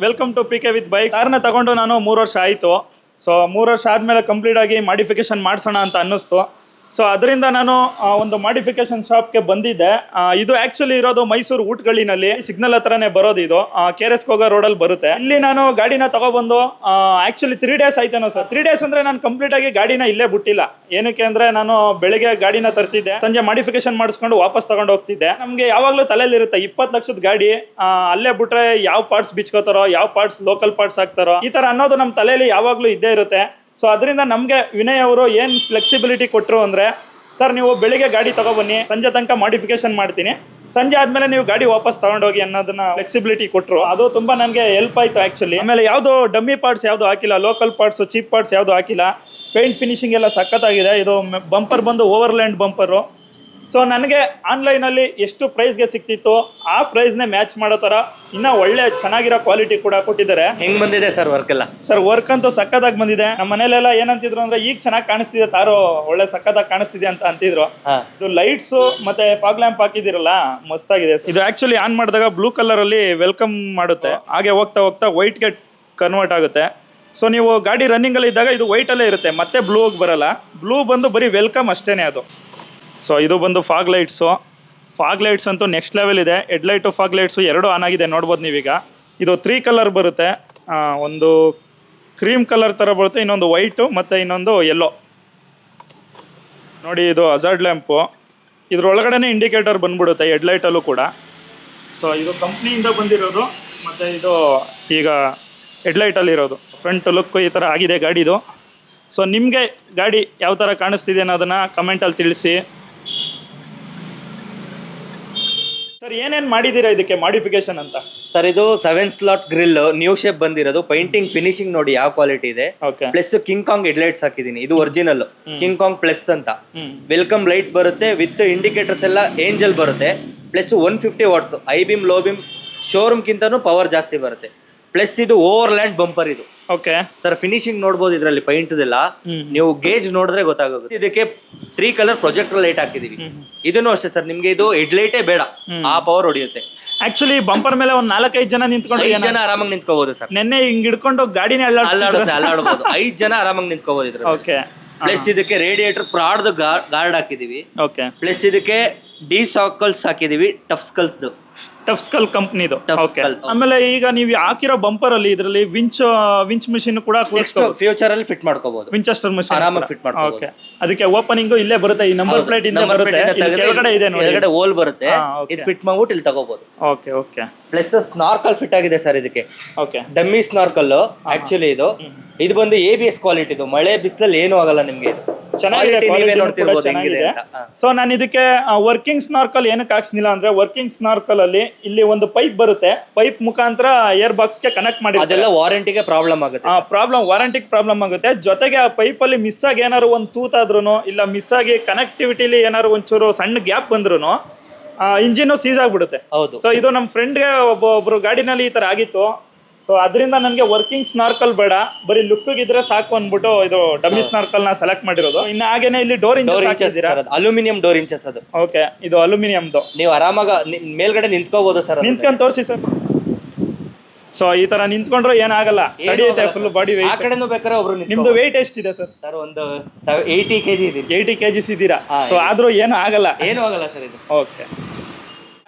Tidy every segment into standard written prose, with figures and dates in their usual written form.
Welcome to PK with bike. ಕಾರ್ನ ತಗೊಂಡು ನಾನು 3 ವರ್ಷ ಆಯಿತು. ಸೊ 3 ವರ್ಷ ಆದಮೇಲೆ ಕಂಪ್ಲೀಟ್ ಆಗಿ ಮಾಡಿಫಿಕೇಶನ್ ಮಾಡಿಸೋಣ ಅಂತ ಅನ್ನಿಸ್ತು. ಸೊ ಅದರಿಂದ ನಾನು ಒಂದು ಮಾಡಿಫಿಕೇಶನ್ ಶಾಪ್ಗೆ ಬಂದಿದ್ದೆ. ಇದು ಆ್ಯಕ್ಚುಲಿ ಇರೋದು ಮೈಸೂರು ಊಟಗಳ್ಳಿನಲ್ಲಿ, ಸಿಗ್ನಲ್ ಹತ್ರನೇ ಬರೋದು. ಇದು KRS ಹೋಗೋ ರೋಡಲ್ಲಿ ಬರುತ್ತೆ. ಇಲ್ಲಿ ನಾನು ಗಾಡಿನ ತಗೊಬಂದು ಆ್ಯಕ್ಚುಲಿ 3 ಡೇಸ್ ಆಯ್ತೇನೋ ಸರ್. 3 ಡೇಸ್ ಅಂದರೆ ನಾನು ಕಂಪ್ಲೀಟ್ ಆಗಿ ಗಾಡಿನ ಇಲ್ಲೇ ಬಿಟ್ಟಿಲ್ಲ. ಏನಕ್ಕೆ ಅಂದರೆ ನಾನು ಬೆಳಿಗ್ಗೆ ಗಾಡಿನ ತರ್ತಿದ್ದೆ, ಸಂಜೆ ಮಾಡಿಫಿಕೇಶನ್ ಮಾಡಿಸ್ಕೊಂಡು ವಾಪಸ್ ತಗೊಂಡು ಹೋಗ್ತಿದ್ದೆ. ನಮಗೆ ಯಾವಾಗಲೂ ತಲೆಯಲ್ಲಿರುತ್ತೆ 20 ಲಕ್ಷದ ಗಾಡಿ ಅಲ್ಲೇ ಬಿಟ್ರೆ ಯಾವ ಪಾರ್ಟ್ಸ್ ಬಿಚ್ಕೋತಾರೋ, ಯಾವ ಪಾರ್ಟ್ಸ್ ಲೋಕಲ್ ಪಾರ್ಟ್ಸ್ ಹಾಕ್ತಾರೋ, ಈ ಥರ ಅನ್ನೋದು ನಮ್ಮ ತಲೆಯಲ್ಲಿ ಯಾವಾಗಲೂ ಇದ್ದೇ ಇರುತ್ತೆ. ಸೊ ಅದರಿಂದ ನಮಗೆ ವಿನಯ್ ಅವರು ಏನು ಫ್ಲೆಕ್ಸಿಬಿಲಿಟಿ ಕೊಟ್ಟರು ಅಂದರೆ, ಸರ್ ನೀವು ಬೆಳಿಗ್ಗೆ ಗಾಡಿ ತಗೊಬನ್ನಿ, ಸಂಜೆ ತನಕ ಮಾಡಿಫಿಕೇಶನ್ ಮಾಡ್ತೀನಿ, ಸಂಜೆ ಆದಮೇಲೆ ನೀವು ಗಾಡಿ ವಾಪಸ್ ತಗೊಂಡೋಗಿ ಅನ್ನೋದನ್ನ ಫ್ಲೆಕ್ಸಿಬಿಲಿಟಿ ಕೊಟ್ಟರು. ಅದು ತುಂಬ ನನಗೆ ಹೆಲ್ಪ್ ಆಯಿತು ಆ್ಯಕ್ಚುಲಿ. ಆಮೇಲೆ ಯಾವುದು ಡಮ್ಮಿ ಪಾರ್ಟ್ಸ್ ಯಾವುದು ಹಾಕಿಲ್ಲ, ಲೋಕಲ್ ಪಾರ್ಟ್ಸು ಚೀಪ್ ಪಾರ್ಟ್ಸ್ ಯಾವುದು ಹಾಕಿಲ್ಲ. ಪೇಂಟ್ ಫಿನಿಶಿಂಗ್ ಎಲ್ಲ ಸಖತ್ತಾಗಿದೆ. ಇದು ಬಂಪರ್ ಬಂದು ಓವರ್ಲ್ಯಾಂಡ್ ಬಂಪರು. ಸೊ ನನಗೆ ಆನ್ಲೈನಲ್ಲಿ ಎಷ್ಟು ಪ್ರೈಸ್ಗೆ ಸಿಕ್ತಿತ್ತು ಆ ಪ್ರೈಸ್ನೇ ಮ್ಯಾಚ್ ಮಾಡೋ ಥರ ಇನ್ನೂ ಒಳ್ಳೆ ಚೆನ್ನಾಗಿರೋ ಕ್ವಾಲಿಟಿ ಕೂಡ ಕೊಟ್ಟಿದ್ದಾರೆ. ಹೆಂಗ್ ಬಂದಿದೆ ಸರ್ ವರ್ಕ್ ಎಲ್ಲ? ಸರ್ ವರ್ಕ್ ಅಂತೂ ಸಕ್ಕತ್ತಾಗಿ ಬಂದಿದೆ. ನಮ್ಮ ಮನೇಲೆಲ್ಲ ಏನಂತಿದ್ರು ಅಂದ್ರೆ, ಈಗ ಚೆನ್ನಾಗಿ ಕಾಣಿಸ್ತಿದೆ ತಾರೋ, ಒಳ್ಳೆ ಸಕ್ಕತ್ತಾಗಿ ಕಾಣಿಸ್ತಿದೆ ಅಂತ ಅಂತಿದ್ರು. ಇದು ಲೈಟ್ಸ್ ಮತ್ತೆ ಫಾಗ್ ಲ್ಯಾಂಪ್ ಹಾಕಿದಿರಲ್ಲ, ಮಸ್ತಾಗಿದೆ. ಇದು ಆಕ್ಚುಲಿ ಆನ್ ಮಾಡಿದಾಗ ಬ್ಲೂ ಕಲರ್ ಅಲ್ಲಿ ವೆಲ್ಕಮ್ ಮಾಡುತ್ತೆ, ಹಾಗೆ ಹೋಗ್ತಾ ಹೋಗ್ತಾ ವೈಟ್ಗೆ ಕನ್ವರ್ಟ್ ಆಗುತ್ತೆ. ಸೊ ನೀವು ಗಾಡಿ ರನ್ನಿಂಗ್ ಅಲ್ಲಿ ಇದ್ದಾಗ ಇದು ವೈಟ್ ಅಲ್ಲೇ ಇರುತ್ತೆ, ಮತ್ತೆ ಬ್ಲೂ ಹೋಗಿ ಬರಲ್ಲ. ಬ್ಲೂ ಬಂದು ಬರೀ ವೆಲ್ಕಮ್ ಅಷ್ಟೇನೆ ಅದು. ಸೊ ಇದು ಬಂದು ಫಾಗ್ ಲೈಟ್ಸು. ಫಾಗ್ ಲೈಟ್ಸ್ ಅಂತೂ ನೆಕ್ಸ್ಟ್ ಲೆವೆಲ್ ಇದೆ. ಹೆಡ್ಲೈಟು ಫಾಗ್ ಲೈಟ್ಸು ಎರಡೂ ಆನ್ ಆಗಿದೆ, ನೋಡ್ಬೋದು ನೀವೀಗ. ಇದು 3 ಕಲರ್ ಬರುತ್ತೆ. ಒಂದು ಕ್ರೀಮ್ ಕಲರ್ ಥರ ಬರುತ್ತೆ, ಇನ್ನೊಂದು ವೈಟು ಮತ್ತು ಇನ್ನೊಂದು ಯೆಲ್ಲೋ. ನೋಡಿ ಇದು ಹಜಾರ್ಡ್ ಲ್ಯಾಂಪು. ಇದ್ರೊಳಗಡೆ ಇಂಡಿಕೇಟರ್ ಬಂದ್ಬಿಡುತ್ತೆ ಹೆಡ್ಲೈಟಲ್ಲೂ ಕೂಡ. ಸೊ ಇದು ಕಂಪ್ನಿಯಿಂದ ಬಂದಿರೋದು, ಮತ್ತು ಇದು ಈಗ ಹೆಡ್ಲೈಟಲ್ಲಿರೋದು. ಫ್ರಂಟ್ ಲುಕ್ ಈ ಥರ ಆಗಿದೆ ಗಾಡಿದು. ಸೊ ನಿಮಗೆ ಗಾಡಿ ಯಾವ ಥರ ಕಾಣಿಸ್ತಿದೆ ಅನ್ನೋದನ್ನು ಕಮೆಂಟಲ್ಲಿ ತಿಳಿಸಿ. ಸರ್ ಏನೇನು ಮಾಡಿದ್ದೀರಾ ಇದಕ್ಕೆ ಮಾಡಿಫಿಕೇಶನ್ ಅಂತ? ಸರ್ ಇದು 7 ಸ್ಲಾಟ್ ಗ್ರಿಲ್ ನ್ಯೂ ಶೇಪ್ ಬಂದಿರೋದು. ಪೈಂಟಿಂಗ್ ಫಿನಿಶಿಂಗ್ ನೋಡಿ ಯಾವ ಕ್ವಾಲಿಟಿ ಇದೆ. ಪ್ಲಸ್ ಕಿಂಗ್ ಕಾಂಗ್ ಹೆಡ್ಲೈಟ್ಸ್ ಹಾಕಿದೀನಿ, ಇದು ಒರಿಜಿನಲ್ ಕಿಂಗ್ ಕಾಂಗ್ ಪ್ಲಸ್ ಅಂತ. ವೆಲ್ಕಮ್ ಲೈಟ್ ಬರುತ್ತೆ ವಿತ್ ಇಂಡಿಕೇಟರ್ಸ್ ಎಲ್ಲ ಏಂಜಲ್ ಬರುತ್ತೆ. Plus 150 watts high beam low beam showroom ಕಿಂತನೂ ಪವರ್ ಜಾಸ್ತಿ ಬರುತ್ತೆ. ಪ್ಲಸ್ ಇದು ಓವರ್ಲ್ಯಾಂಡ್ ಬಂಪರ್ ಇದು. ಓಕೆ ಸರ್ ಫಿನಿಶಿಂಗ್ ನೋಡ್ಬೋದು ಇದರಲ್ಲಿ ಪೈಂಟ್ದೆಲ್ಲ, ನೀವು ಗೇಜ್ ನೋಡಿದ್ರೆ ಗೊತ್ತಾಗುತ್ತೆ. ಇದಕ್ಕೆ 3 ಕಲರ್ ಪ್ರೊಜೆಕ್ಟರ್ ಲೈಟ್ ಹಾಕಿದೀವಿ. ಇದನ್ನು ಅಷ್ಟೇ ಸರ್, ನಿಮ್ಗೆ ಇದು ಹೆಡ್ಲೈಟೇ ಬೇಡ, ಆ ಪವರ್ ಹೊಡಿಯುತ್ತೆ. ಆಕ್ಚುಲಿ ಬಂಪರ್ ಮೇಲೆ ಒಂದ್ 4-5 ಜನ ನಿಂತ್ಕೊಂಡು 5 ಜನ ಆರಾಮಾಗಿ ನಿಂತ್ಕೋಬಹುದು ಸರ್. ನೆನ್ನೆ ಹಿಂಗ್ ಹಿಡ್ಕೊಂಡು ಗಾಡಿನೇ ಅಲ್ಲಾಡಬಹುದು. 5 ಜನ ಆರಾಮಾಗಿ ನಿಂತ್ಕೋಬಹುದು ಇದ್ರ. ಓಕೆ. ಪ್ಲಸ್ ಇದಕ್ಕೆ ರೇಡಿಯೇಟರ್ ಪ್ರಾಡ್ದು ಗಾರ್ಡ್ ಹಾಕಿದೀವಿ. ಓಕೆ. ಪ್ಲಸ್ ಇದಕ್ಕೆ ಡಿ ಸಾಕಲ್ಸ್ ಹಾಕಿದೀವಿ, ಟಫ್ ಸ್ಕಲ್ಸ್ದು. ಟಫ್ ಸ್ಕಲ್ ಕಂಪ್ನಿದು. ಓಕೆ. ಆಮೇಲೆ ಈಗ ನೀವು ಹಾಕಿರೋ ಬಂಪರ್ ಅಲ್ಲಿ ಇದರಲ್ಲಿ ವಿಂಚ್ ಮಿಷಿನ್ ಕೂಡ ಫ್ಯೂಚರ್ ಅಲ್ಲಿ ಫಿಟ್ ಮಾಡ್ಕೋಬಹುದು. ವಿಂಚೆಸ್ಟರ್ ಮಿಷಿನ್ ಆರಾಮಾಗಿ ಫಿಟ್ ಮಾಡ್ಕೋಬಹುದು. ಓಕೆ. ಅದಕ್ಕೆ ಓಪನಿಂಗ್ ಇಲ್ಲೇ ಬರುತ್ತೆ, ಈ ನಂಬರ್ ಪ್ಲೇಟ್ ಇಂದ ಬರುತ್ತೆ, ಕೆಳಗಡೆ ಇದೆ ನೋಡಿ, ಕೆಳಗಡೆ ಹೋಲ್ ಬರುತ್ತೆ, ಇದು ಫಿಟ್ ಮಾಡ್ಬಿಟ್ಟು ಇಲ್ಲಿ ತಗೋಬಹುದು. Okay okay. ಪ್ಲಸ್ ಸ್ನಾರ್ಕಲ್ ಫಿಟ್ ಆಗಿದೆ ಸರ್ ಇದಕ್ಕೆ. ಓಕೆ. ಡಮ್ಮಿ ಸ್ನಾರ್ಕಲ್ ಆಕ್ಚುಲಿ ಇದು ಬಂದು ABS ಕ್ವಾಲಿಟಿ. ಇದು ಮಳೆ ಬಿಸಿಲಲ್ಲಿ ಏನು ಆಗಲ್ಲ ನಿಮ್ಗೆ. ಇದು ಚೆನ್ನಾಗಿದೆ. ಸೊ ನಾನು ಇದಕ್ಕೆ ವರ್ಕಿಂಗ್ ಸ್ನಾರ್ಕಲ್ ಏನಕ್ಕೆ ಹಾಕ್ಸ್ನಿಲ್ಲ ಅಂದ್ರೆ, ವರ್ಕಿಂಗ್ ಸ್ನಾರ್ಕಲ್ ಅಲ್ಲಿ ಇಲ್ಲಿ ಒಂದು ಪೈಪ್ ಬರುತ್ತೆ, ಪೈಪ್ ಮುಖಾಂತರ ಏರ್ ಬಾಕ್ಸ್ ಗೆ ಕನೆಕ್ಟ್ ಮಾಡಿ, ಅದೆಲ್ಲ ವಾರಂಟಿಗೆ ಪ್ರಾಬ್ಲಮ್ ಆಗುತ್ತೆ. ವಾರಂಟಿಗೆ ಪ್ರಾಬ್ಲಮ್ ಆಗುತ್ತೆ. ಜೊತೆಗೆ ಆ ಪೈಪ್ ಅಲ್ಲಿ ಮಿಸ್ ಆಗಿ ಏನಾದ್ರು ಒಂದು ತೂತಾದ್ರೂ, ಇಲ್ಲ ಮಿಸ್ ಆಗಿ ಕನೆಕ್ಟಿವಿಟಿಲಿ ಏನಾದ್ರು ಒಂಚೂರು ಸಣ್ಣ ಗ್ಯಾಪ್ ಬಂದ್ರು ಇಂಜಿನ್ ಸೀಸ್ ಆಗ್ಬಿಡುತ್ತೆ. ಹೌದು. ಸೊ ಇದು ನಮ್ಮ ಫ್ರೆಂಡ್ಗೆ ಒಬ್ರು ಗಾಡಿನಲ್ಲಿ ಈ ತರ ಆಗಿತ್ತು. ಸೊ ಅದರಿಂದ ನನಗೆ ವರ್ಕಿಂಗ್ ಸ್ನಾರ್ಕಲ್ ಬೇಡ, ಬರೀ ಲುಕ್ ಇದ್ರೆ ಸಾಕು ಅಂದ್ಬಿಟ್ಟು ಇದು ಡಮ್ಮಿ ಸ್ನಾರ್ಕಲ್ ನ ಸೆಲೆಕ್ಟ್ ಮಾಡಿರೋದು. ಇನ್ನು ಹಾಗೇನೆ ಇಲ್ಲಿ door inches aluminium door inches ಅದು. ಓಕೆ. ಇದು ಅಲ್ಯೂಮಿನಿಯಂದು. ನೀವು ಆರಾಮಾಗ ಮೇಲ್ಗಡೆ ನಿಂತ್ಕೋಬಹುದು ಸರ್. ನಿಂತ್ಕೊಂಡು ತೋರಿಸಿ ಸರ್. ಸೊ ಈ ತರ ನಿಂತ್ಕೊಂಡ್ರೆ ಏನಾಗಲ್ಲ, ನಡೆಯುತ್ತೆ ಫುಲ್ ಬಾಡಿ ವೇಟ್. ಆ ಕಡೆನೂ ಬೇಕಾದ್ರೆ ಒಬ್ರು. ನಿಮ್ದು ವೇಟ್ ಎಷ್ಟಿದೆ ಸರ್? ಸರ್ ಒಂದು 80 kg ಇದೆ. 80 kg ಇದ್ದೀರಾ? ಸೊ ಆದ್ರೂ ಏನು ಆಗಲ್ಲ ಸರ್ ಇದು. ಓಕೆ.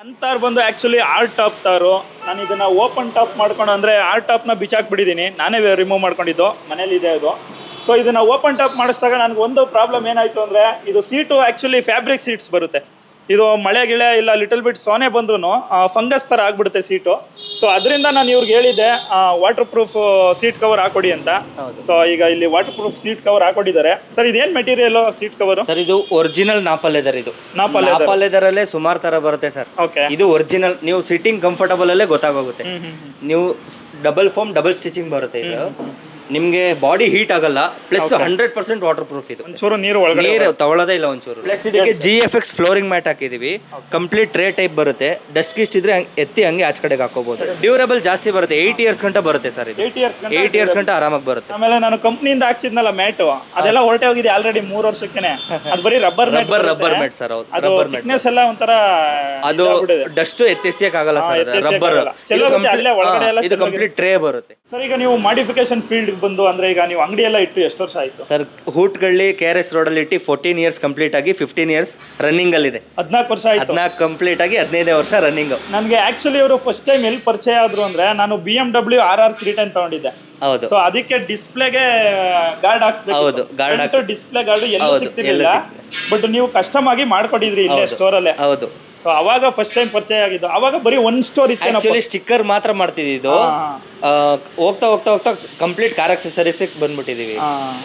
ಅಂತಾರ್ ಬಂದು ಆಕ್ಚುಲಿ ಆರ್ ಟಾಪ್ ತಾರು. ನಾನು ಇದನ್ನ ಓಪನ್ ಟಾಪ್ ಮಾಡ್ಕೊಂಡು ಅಂದ್ರೆ ಆರ್ ಟಾಪ್ ನ ಬಿಚ್ಚಾಕ್ಬಿಟ್ಟಿದ್ದೀನಿ, ನಾನೇ ರಿಮೂವ್ ಮಾಡ್ಕೊಂಡಿದ್ದು, ಮನೇಲಿ ಇದೆ ಅದು. ಸೊ ಇದನ್ನ ಓಪನ್ ಟಾಪ್ ಮಾಡಿಸಿದಾಗ ನನಗೆ ಒಂದು ಪ್ರಾಬ್ಲಮ್ ಏನಾಯ್ತು ಅಂದ್ರೆ, ಇದು ಸೀಟು ಆಕ್ಚುಲಿ ಫ್ಯಾಬ್ರಿಕ್ ಸೀಟ್ಸ್ ಬರುತ್ತೆ. ಇದು ಮಳೆ ಗಿಳೆ ಇಲ್ಲ ಲಿಟಲ್ ಬಿಟ್ ಸೋನೆ ಬಂದ್ರೂ ಫಂಗಸ್ ಥರ ಆಗ್ಬಿಡುತ್ತೆ ಸೀಟು. ಸೊ ಅದರಿಂದ ನಾನು ಇವ್ರಿಗೆ ಹೇಳಿದ್ದೆ ವಾಟರ್ ಪ್ರೂಫ್ ಸೀಟ್ ಕವರ್ ಹಾಕೊಡಿ ಅಂತ. ಸೊ ಈಗ ಇಲ್ಲಿ ವಾಟರ್ ಪ್ರೂಫ್ ಸೀಟ್ ಕವರ್ ಹಾಕೊಂಡಿದ್ದಾರೆ. ಸರ್ ಇದೇನು ಮೆಟೀರಿಯಲ್ ಸೀಟ್ ಕವರ್? ಸರ್ ಇದು ಒರಿಜಿನಲ್ ನಾಪಾ ಲೆದರ್. ಇದು ನಾಪಾ ಲೆದರ್ ಅಲ್ಲೇ ಸುಮಾರು ತರ ಬರುತ್ತೆ ಸರ್. ಓಕೆ. ಇದು ಒರಿಜಿನಲ್. ನೀವು ಸಿಟ್ಟಿಂಗ್ ಕಂಫರ್ಟಬಲ್ ಅಲ್ಲೇ ಗೊತ್ತಾಗೋಗುತ್ತೆ. ನೀವು ಡಬಲ್ ಫೋಮ್ ಡಬಲ್ ಸ್ಟಿಚಿಂಗ್ ಬರುತ್ತೆ ಇದು. ನಿಮ್ಗೆ ಬಾಡಿ ಹೀಟ್ ಆಗಲ್ಲ, ಪ್ಲಸ್ 100% ವಾಟರ್ ಪ್ರೂಫ್ ಇದು. ಒಂಚೂರು ನೀರು ಒಳಗಡೆ ನೀರು ತಗೊಳ್ಳೋದೇ ಇಲ್ಲ ಒಂಚೂರು. ಪ್ಲಸ್ ಇದಕ್ಕೆ GFX ಫ್ಲೋರಿಂಗ್ ಮ್ಯಾಟ್ ಹಾಕಿದೀವಿ, ಕಂಪ್ಲೀಟ್ ಟ್ರೇ ಟೈಪ್ ಬರುತ್ತೆ. ಡಸ್ಟ್ ಗಿಸ್ಟ್ ಇದ್ರೆ ಎತ್ತಿ ಹಂಗೆ ಆಚ ಕಡೆಗೆ ಹಾಕೋಬಹುದು. ಡ್ಯೂರಬಲ್ ಜಾಸ್ತಿ ಬರುತ್ತೆ, 8 ಇಯರ್ಸ್ ಗಂಟ ಬರುತ್ತೆ ಸರ್ ಇದು. 8 ಇಯರ್ಸ್ ಗಂಟ ಆರಾಮಾಗಿ ಬರುತ್ತೆ. ಆಮೇಲೆ ನಾನು ಕಂಪ್ನಿಯಿಂದ ಹಾಕ್ಸಿದ್ನಲ್ಲ ಮ್ಯಾಟು, ಅದೆಲ್ಲ ಹೊರಟೆ ಹೋಗಿದೆ ಆಲ್ರೆಡಿ 3 ವರ್ಷಕ್ಕೆ. ಅದು ಬರೀ ರಬ್ಬರ್ ಮ್ಯಾಟ್ ಸರ್. ಹೌದು, ರಬ್ಬರ್ ಮ್ಯಾಟ್. ಥಿಕ್ನೆಸ್ ಎಲ್ಲ ಒಂಥರ ಅದು ಡಸ್ಟ್ ಎತ್ತೆಸಿಯಕ್ ಆಗಲ್ಲ ಸರ್, ರಬ್ಬರ್. ಇದು ಕಂಪ್ಲೀಟ್ ಟ್ರೇ ಬರುತ್ತೆ ಸರ್. ಈಗ ನೀವು ಮಾಡಿಫಿಕೇಶನ್ ಫೀಲ್ಡ್ ಬಂದು ಅಂದ್ರೆ ಈಗ ನೀವು ಅಂಗಡಿ ಎಲ್ಲ ಇಟ್ಟು ಎಷ್ಟು ವರ್ಷ ಆಯ್ತು ಸರ್? ಹೂಟ್ಗಳ್ಳಿ KRS ರೋಡ್ ಅಲ್ಲಿ ಇಟ್ಟು 14 ಇಯರ್ಸ್ ಕಂಪ್ಲೀಟ್ ಆಗಿ 15 ಇಯರ್ಸ್ ರನ್ನಿಂಗ್ ಅಲ್ಲಿ ಇದೆ. 14 ವರ್ಷ ಆಯ್ತು. 14 ಕಂಪ್ಲೀಟ್ ಆಗಿ 15ನೇ ವರ್ಷ ರನ್ನಿಂಗ್. ನನಗೆ ಆಕ್ಚುಲಿ ಅವರು ಫಸ್ಟ್ ಟೈಮ್ ಎಲ್ಲಿ ಪರಿಚಯ ಆದ್ರು ಅಂದ್ರೆ ನಾನು BMW RR 310 ತಗೊಂಡಿದ್ದೆ. ಹೌದು. ಸೊ ಅದಕ್ಕೆ ಡಿಸ್ಪ್ಲೇಗೆ ಗಾರ್ಡ್ ಹಾಕ್ಸ್ಬೇಕು. ಹೌದು, ಗಾರ್ಡ್ ಡಿಸ್ಪ್ಲೇ ಗಾರ್ಡ್ ಎಲ್ಲೂ ಸಿಗ್ತಿರ್ಲಿಲ್ಲ. ಬಟ್ ನೀವು ಕಸ್ಟಮ್ ಆಗಿ ಮಾಡ್ಕೊಟ್ಟಿದ್ರಿ ಇಲ್ಲೇ ಸ್ಟೋರ್ ಅಲ್ಲೇ. ಹೌದು. ಸೊ ಅವಾಗ ಫಸ್ಟ್ ಟೈಮ್ ಪರಿಚಯ ಆಗಿದ್ದು. ಅವಾಗ ಬರೀ ಒಂದು ಸ್ಟೋರ್ ಇತ್ತು. ಆಕ್ಚುಲಿ ಸ್ಟಿಕ್ಕರ್ ಮಾತ್ರ ಮಾಡ್ತಿದ್ದು. ಹೋಗ್ತಾ ಹೋಗ್ತಾ ಹೋಗ್ತಾ ಕಂಪ್ಲೀಟ್ ಕಾರ್ ಅಕ್ಸೆಸರೀಸ್ ಬಂದ್ಬಿಟ್ಟಿದೀವಿ.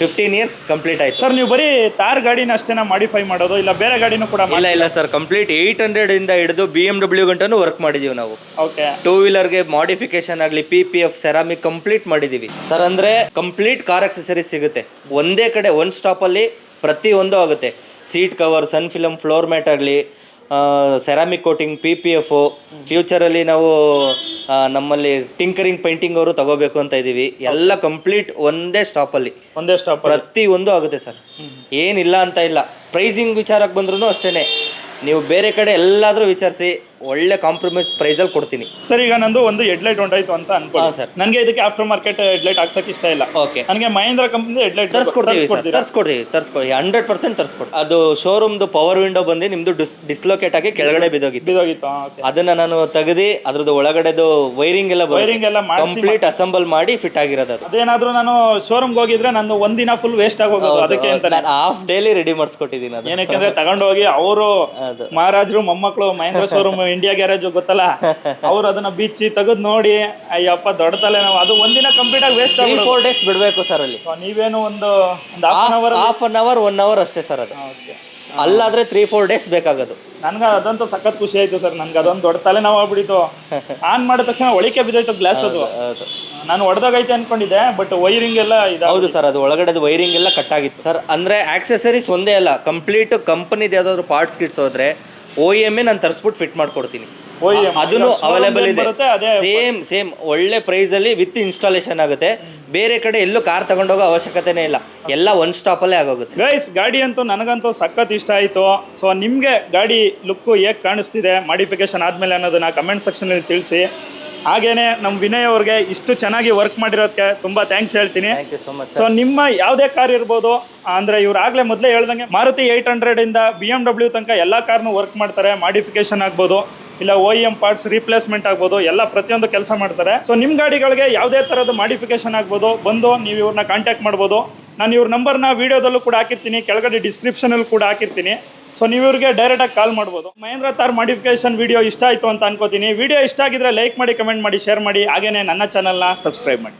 15 ಇಯರ್ಸ್ ಕಂಪ್ಲೀಟ್ ಆಯ್ತು ಸರ್. ನೀವು ಬರೀ ತಾರ್ ಗಾಡಿನ ಅಷ್ಟೇನಾ ಮಾಡಿಫೈ ಮಾಡೋದು, ಇಲ್ಲ ಬೇರೆ ಗಾಡಿನೂ ಕೂಡ? ಇಲ್ಲ ಸರ್, ಕಂಪ್ಲೀಟ್ 800 ಇಂದ ಹಿಡಿದು BMW ಗಂಟನೂ ವರ್ಕ್ ಮಾಡಿದೀವಿ ನಾವು. ಓಕೆ. 2 ವೀಲರ್ಗೆ ಮಾಡಿಫಿಕೇಶನ್ ಆಗ್ಲಿ, PPF ಸೆರಾಮಿಕ್ ಕಂಪ್ಲೀಟ್ ಮಾಡಿದೀವಿ ಸರ್. ಅಂದ್ರೆ ಕಂಪ್ಲೀಟ್ ಕಾರ್ ಅಕ್ಸೆಸರೀಸ್ ಸಿಗುತ್ತೆ ಒಂದೇ ಕಡೆ, ಒನ್ ಸ್ಟಾಪ್ ಅಲ್ಲಿ ಪ್ರತಿ ಒಂದು ಆಗುತ್ತೆ. ಸೀಟ್ ಕವರ್, ಸನ್ ಫಿಲಮ್, ಫ್ಲೋರ್ ಮ್ಯಾಟ್ ಆಗಲಿ, ಸೆರಾಮಿಕ್ ಕೋಟಿಂಗ್, PPF. ಫ್ಯೂಚರಲ್ಲಿ ನಾವು ನಮ್ಮಲ್ಲಿ ಟಿಂಕರಿಂಗ್ ಪೇಂಟಿಂಗ್ ಅವರು ತಗೋಬೇಕು ಅಂತ ಇದ್ದೀವಿ. ಎಲ್ಲ ಕಂಪ್ಲೀಟ್ ಒಂದೇ ಸ್ಟಾಪ್ ಪ್ರತಿ ಒಂದು ಆಗುತ್ತೆ ಸರ್. ಏನಿಲ್ಲ ಅಂತ ಇಲ್ಲ. ಪ್ರೈಸಿಂಗ್ ವಿಚಾರಕ್ಕೆ ಬಂದ್ರೂ ಅಷ್ಟೇ, ನೀವು ಬೇರೆ ಕಡೆ ಎಲ್ಲಾದರೂ ವಿಚಾರಿಸಿ ಒಳ್ಳೆ ಕಾಂಪ್ರಮೈಸ್ ಪ್ರೈಸಲ್ಲಿ ಕೊಡ್ತೀನಿ ಸರ್. ಈಗ ನಂದು ಒಂದು ಹೆಡ್ಲೈಟ್ ಹೊಂಟಾಯ್ತು ಅಂತ ಅನ್ಕೊಳ್ಳಿ ಸರ್. ನನಗೆ ಇದಕ್ಕೆ ಆಫ್ಟರ್ ಮಾರ್ಕೆಟ್ ಹೆಡ್ಲೈಟ್ ಹಾಕ್ಸಕ್ಕೆ ಇಷ್ಟ ಇಲ್ಲ. ಓಕೆ. ನನಗೆ ಮಹೇಂದ್ರ ಕಂಪ್ನಿ ಹೆಡ್ಲೈಟ್ ತರಿಸ್ಕೊಡ್ತೀವಿ 100% ಅದು ಶೋರೂಮ್ದು ಪವರ್ ವಿಂಡೋ ಬಂದು ನಿಮ್ದು ಡಿಸ್ಲೋಕೇಟ್ ಆಗಿ ಕೆಳಗಡೆ ಬಿದ್ದೋಗಿತ್ತು. ಅದನ್ನ ನಾನು ತೆಗೆದು ಅದ್ರದ್ದು ಒಳಗಡೆದು ವೈರಿಂಗ್ ಎಲ್ಲ ಕಂಪ್ಲೀಟ್ ಅಸೆಂಬಲ್ ಮಾಡಿ ಫಿಟ್ ಆಗಿರೋದು. ಅದೇನಾದ್ರೂ ನಾನು ಶೋರೂಮ್ಗೆ ಹೋಗಿದ್ರೆ ನಂದು ಒಂದಿನ ಫುಲ್ ವೇಸ್ಟ್ ಆಗೋದು. ಅದಕ್ಕೆ ಅಂತ ನಾನು ಹಾಫ್ ಡೇಲಿ ರೆಡಿ ಮಾಡಿಸ್ಕೊಟ್ಟಿದ್ದೀನಿ. ಏನಕ್ಕೆ ತಗೊಂಡೋಗಿ ಅವರು ಮಹಾರಾಜರು ಮೊಮ್ಮಕ್ಕಳು ಮಹೇಂದ್ರ ಶೋರೂಮ್ ಇಂಡಿಯಾ ಗ್ಯಾರೇಜ್ ಗೊತ್ತಲ್ಲ, ಅವ್ರು ಅದನ್ನ ಬಿಚ್ಚಿ ತೆಗೆದು ನೋಡಿ ಅಯ್ಯಪ್ಪ ದೊಡ್ಡ ತಲೆ ನಾವು ಅದು ಒಂದಿನ ಕಂಪ್ಲೀಟ್ ಆಗಿ ವೇಸ್ಟ್ ಆಗಿ 4 days ಬಿಡಬೇಕು ಸರ್ ಅಲ್ಲಿ. ನೀವೇನು ಒಂದು ಹಾಫ್ ಅನ್ ಅವರ್ 1 hour ಅಷ್ಟೇ ಸರ್ ಅದು. ಅಲ್ಲಾದ್ರೆ 3-4 days ಬೇಕಾಗೋದು. ನನ್ಗೆ ಅದಂತೂ ಸಖತ್ ಖುಷಿ ಆಯ್ತು ಸರ್. ನನ್ಗೆ ಅದೊಂದು ದೊಡ್ಡ ತಲೆ ನೋವು ಆಗ್ಬಿಟ್ಟಿತ್ತು. ಆನ್ ಮಾಡಿದ ತಕ್ಷಣ ಒಳಿಕೆ ಬಿದ್ದೋಯ್ತು ಗ್ಲಾಸ್. ಅದು ನಾನು ಹೊಡೆದಾಗೈತೆ ಅನ್ಕೊಂಡಿದ್ದೆ, ಬಟ್ ವೈರಿಂಗ್ ಎಲ್ಲ ಹೌದು ಸರ್, ಅದು ಒಳಗಡೆ ವೈರಿಂಗ್ ಎಲ್ಲ ಕಟ್ ಆಗಿತ್ತು ಸರ್. ಅಂದ್ರೆ ಆಕ್ಸೆಸರೀಸ್ ಒಂದೇ ಅಲ್ಲ, ಕಂಪ್ಲೀಟ್ ಕಂಪನಿದು ಯಾವ್ದಾದ್ರು ಪಾರ್ಟ್ಸ್ ಕಿಟ್ಸ್ ಹೋದ್ರೆ OEM ನಾನು ತರಿಸ್ಬಿಟ್ಟು ಫಿಟ್ ಮಾಡ್ಕೊಡ್ತೀನಿ. ಅದನ್ನು ಅವೈಲೇಬಲ್ ಇದೆ. ಸೇಮ್ ಒಳ್ಳೆ ಪ್ರೈಸ್ ಅಲ್ಲಿ ವಿತ್ ಇನ್ಸ್ಟಾಲೇಷನ್ ಆಗುತ್ತೆ. ಬೇರೆ ಕಡೆ ಎಲ್ಲೂ ಕಾರ್ ತಗೊಂಡೋಗೋ ಅವಶ್ಯಕತೆನೇ ಇಲ್ಲ, ಎಲ್ಲ ಒನ್ ಸ್ಟಾಪ್ ಅಲ್ಲೇ ಆಗೋಗುತ್ತೆ. ಗೈಸ್, ಗಾಡಿ ಅಂತೂ ನನಗಂತೂ ಸಖತ್ ಇಷ್ಟ ಆಯಿತು. ಸೊ ನಿಮಗೆ ಗಾಡಿ ಲುಕ್ಕು ಹೇಗೆ ಕಾಣಿಸ್ತಿದೆ ಮಾಡಿಫಿಕೇಶನ್ ಆದಮೇಲೆ ಅನ್ನೋದನ್ನ ಕಮೆಂಟ್ ಸೆಕ್ಷನಲ್ಲಿ ತಿಳಿಸಿ. ಹಾಗೇನೆ ನಮ್ಮ ವಿನಯ್ ಅವ್ರಿಗೆ ಇಷ್ಟು ಚೆನ್ನಾಗಿ ವರ್ಕ್ ಮಾಡಿರೋದಕ್ಕೆ ತುಂಬ ಥ್ಯಾಂಕ್ಸ್ ಹೇಳ್ತೀನಿ. ಸೊ ನಿಮ್ಮ ಯಾವುದೇ ಕಾರ್ ಇರ್ಬೋದು, ಅಂದರೆ ಇವ್ರು ಆಗಲೇ ಮೊದಲೇ ಹೇಳ್ದಂಗೆ ಮಾರುತಿ 800 ಇಂದ BMW ತನಕ ಎಲ್ಲ ಕಾರ್ನು ವರ್ಕ್ ಮಾಡ್ತಾರೆ. ಮಾಡಿಫಿಕೇಶನ್ ಆಗ್ಬೋದು, ಇಲ್ಲ OEM ಪಾರ್ಟ್ಸ್ ರೀಪ್ಲೇಸ್ಮೆಂಟ್ ಆಗ್ಬೋದು, ಎಲ್ಲ ಪ್ರತಿಯೊಂದು ಕೆಲಸ ಮಾಡ್ತಾರೆ. ಸೊ ನಿಮ್ಮ ಗಾಡಿಗಳಿಗೆ ಯಾವುದೇ ಥರದ ಮಾಡಿಫಿಕೇಶನ್ ಆಗ್ಬೋದು, ಬಂದು ನೀವು ಇವ್ರನ್ನ ಕಾಂಟ್ಯಾಕ್ಟ್ ಮಾಡ್ಬೋದು. ನಾನು ಇವ್ರ ನಂಬರ್ನ ವೀಡಿಯೋದಲ್ಲೂ ಕೂಡ ಹಾಕಿರ್ತೀನಿ, ಕೆಳಗಡೆ ಡಿಸ್ಕ್ರಿಪ್ಷನಲ್ಲಿ ಕೂಡ ಹಾಕಿರ್ತೀನಿ. ಸೊ ನೀವು ಇವ್ರಿಗೆ ಡೈರೆಕ್ಟಾಗಿ ಕಾಲ್ ಮಾಡ್ಬೋದು. ಮಹೇಂದ್ರ ತಾರ್ ಮಾಡಿಫಿಕೇಶನ್ ವಿಡಿಯೋ ಇಷ್ಟ ಆಯಿತು ಅಂತ ಅನ್ಕೋತೀನಿ. ವಿಡಿಯೋ ಇಷ್ಟ ಆಗಿದ್ರೆ ಲೈಕ್ ಮಾಡಿ, ಕಮೆಂಟ್ ಮಾಡಿ, ಶೇರ್ ಮಾಡಿ. ಹಾಗೇನೇ ನನ್ನ ಚಾನಲ್ನ ಸಬ್ಸ್ಕ್ರೈಬ್ ಮಾಡಿ.